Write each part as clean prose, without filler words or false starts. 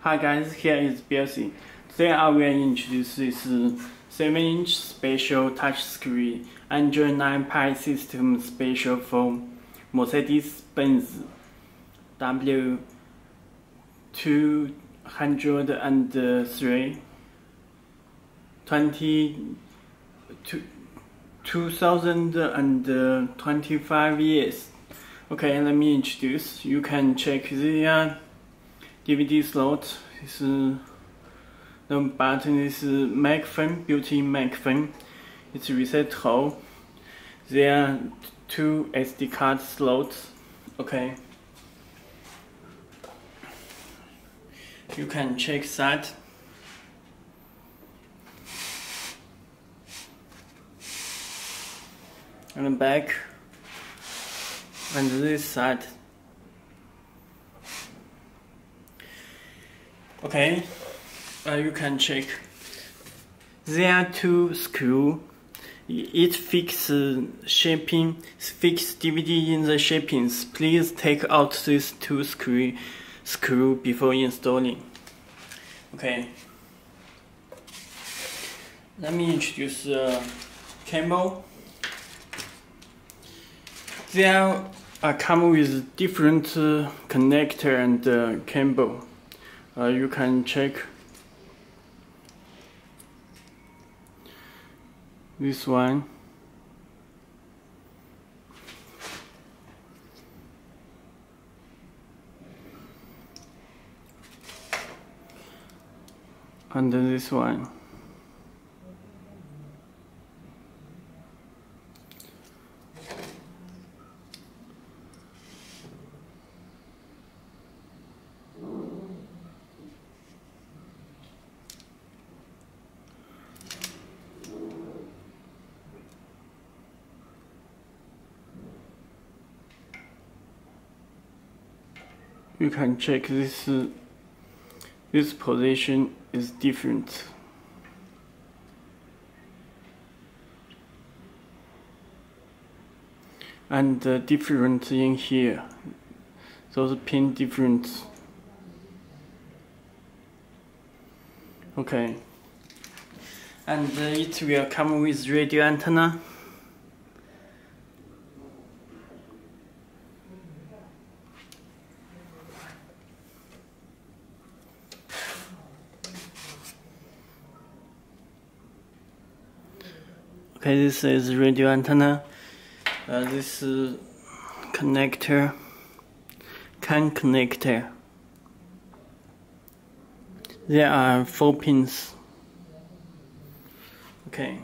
Hi guys, here is Belsee. Today I will introduce this 7-inch special touchscreen Android 9 Pie system special for Mercedes-Benz W203 2025 years. Okay, let me introduce. You can check the DVD slot. The button is microphone, built-in microphone. It's reset hole. There are 2 SD card slots. Okay. You can check that. And the back. And this side. Okay, you can check. There are 2 screws. It fixes DVD in the shapings. Please take out these 2 screw before installing. Okay. Let me introduce the cable. There come with different connector and cable. You can check this one. And this one. You can check this position is different. And different in here. Those pin different. Okay. And it will come with radio antenna. Okay, this is radio antenna. This connector, CAN connector. There are 4 pins. Okay.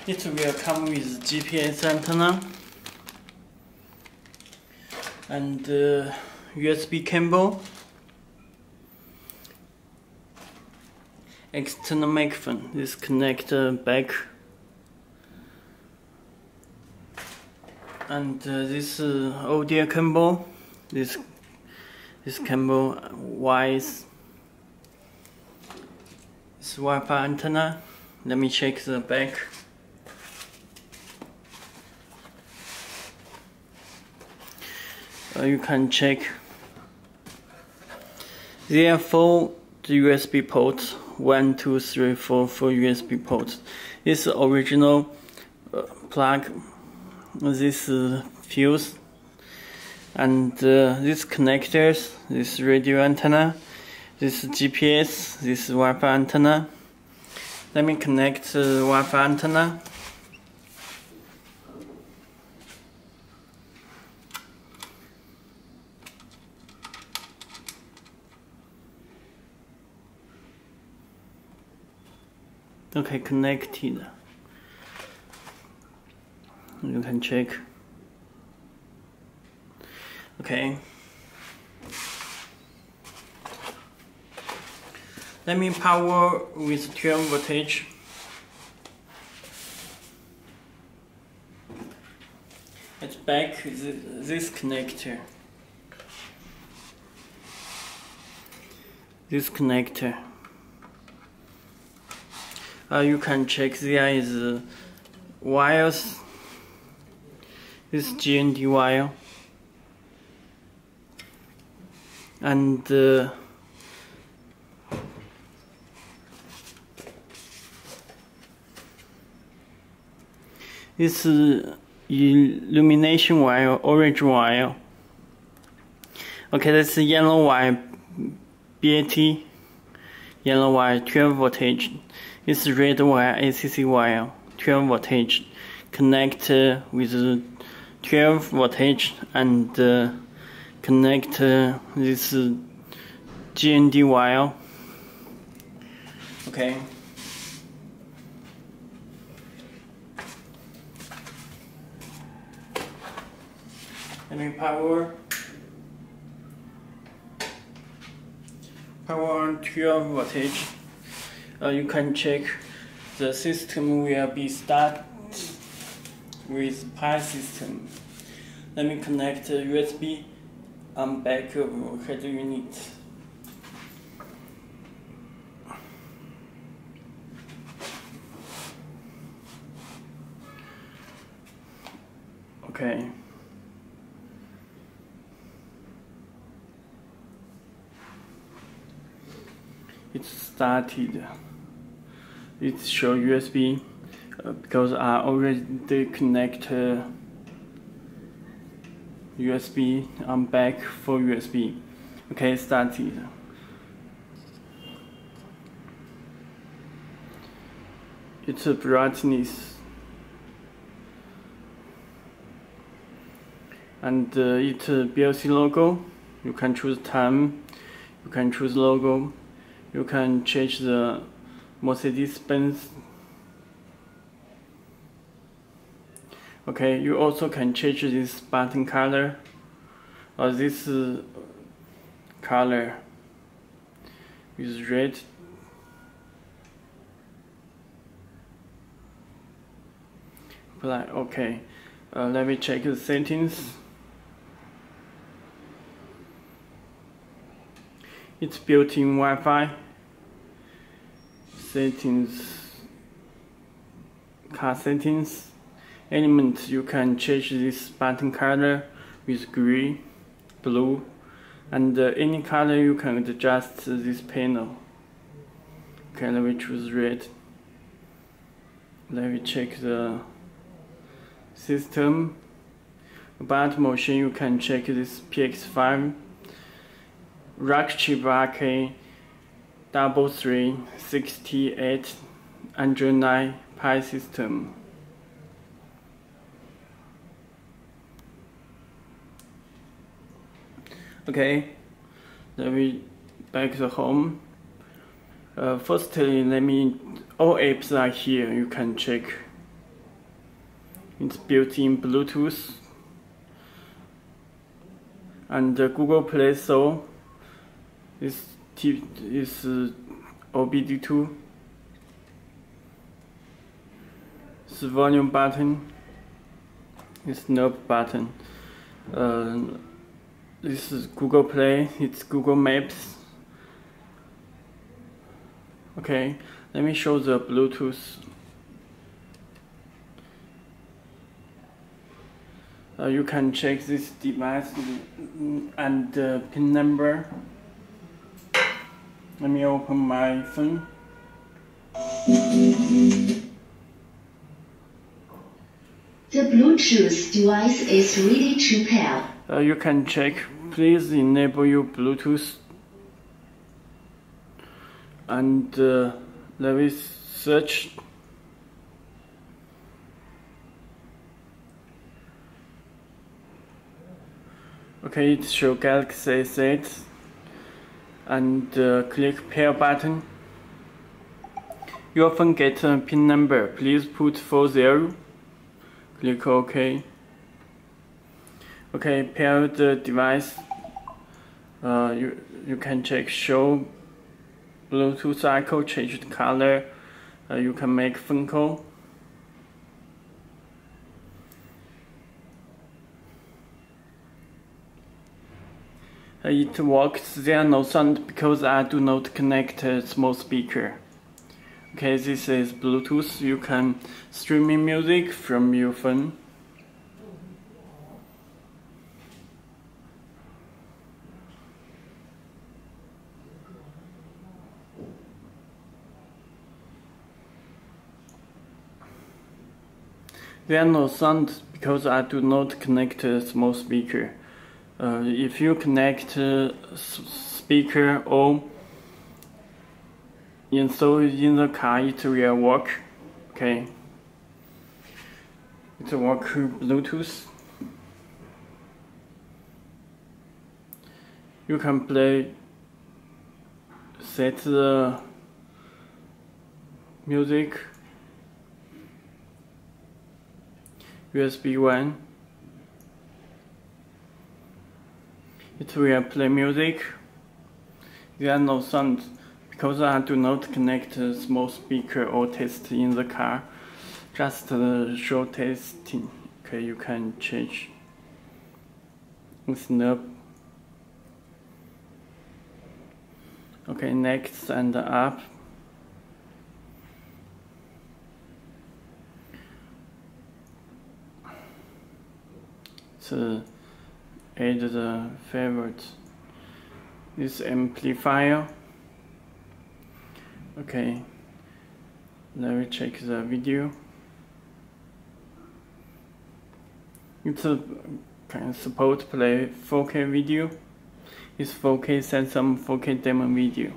It will come with GPS antenna and USB cable. External microphone. This connector back, and this audio cable. This cable wise. This Wi-Fi antenna. Let me check the back. You can check. There are 4 USB ports. 1, 2, 3, 4 USB ports. This original plug, this fuse, and these connectors, this radio antenna, this GPS, this Wi-Fi antenna. Let me connect the Wi-Fi antenna. Okay, connected. You can check. Okay. Let me power with 12 voltage. At back this connector. This connector. You can check there is wires. This GND wire. and this illumination wire, orange wire. Okay, that's the yellow wire, BAT, yellow wire, 12 voltage. This red wire, ACC wire, 12 voltage. Connect with 12 voltage and connect this GND wire. Okay. Let me power on 12 voltage. You can check the system will be start with Pi system. Let me connect USB on back of head unit. Okay. It started. It shows USB because I already connect USB on back for USB. Okay, started. It's a brightness and it's a Belsee logo. You can choose time. You can choose logo. You can change the Mercedes-Benz. Okay, you also can change this button color or this color is red. Apply. Okay, let me check the settings. It's built-in Wi-Fi settings, car settings, element. You can change this button color with green, blue, and any color you can adjust this panel. Okay, let me choose red. Let me check the system. About motion, you can check this PX5. Rack chip RK W303 6809 Pi system. Okay, let me back to home. Firstly, all apps are here. You can check. It's built-in Bluetooth and Google Play Store. This is OBD2. This volume button. This knob button. This is Google Play. It's Google Maps. Okay, let me show the Bluetooth. You can check this device and the pin number. Let me open my phone. The Bluetooth device is ready to pair. You can check. Please enable your Bluetooth. And let me search. Okay, it shows Galaxy S8. And click pair button. You often get a pin number. Please put 40. Click OK. Okay, pair the device. You can check show Bluetooth icon, change the color. You can make phone call. It works. There are no sound because I do not connect a small speaker. Okay, this is Bluetooth. You can stream music from your phone. There are no sound because I do not connect a small speaker. If you connect speaker or install it in the car, it will work. Okay, it works Bluetooth. You can set the music. USB 1. It will play music. There are no sounds because I do not connect a small speaker or test in the car. Just show testing. Okay, you can change snap. Okay, next and up. To add the favorite, this amplifier. Okay, let me check the video. It can support play 4K video. It's 4K, send some 4K demo video.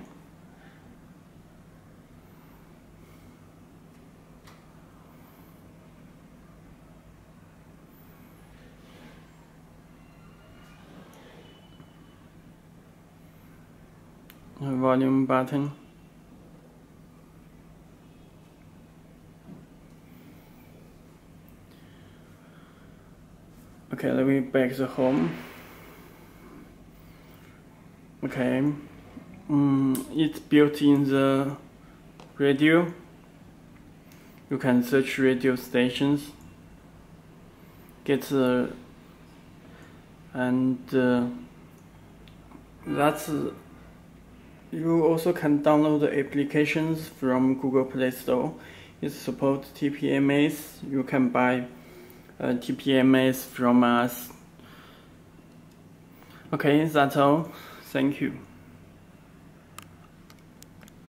Volume button. Okay, let me back the home. Okay, it's built in the radio. You can search radio stations. You also can download the applications from Google Play Store. It supports TPMS. You can buy TPMS from us. Okay, that's all. Thank you.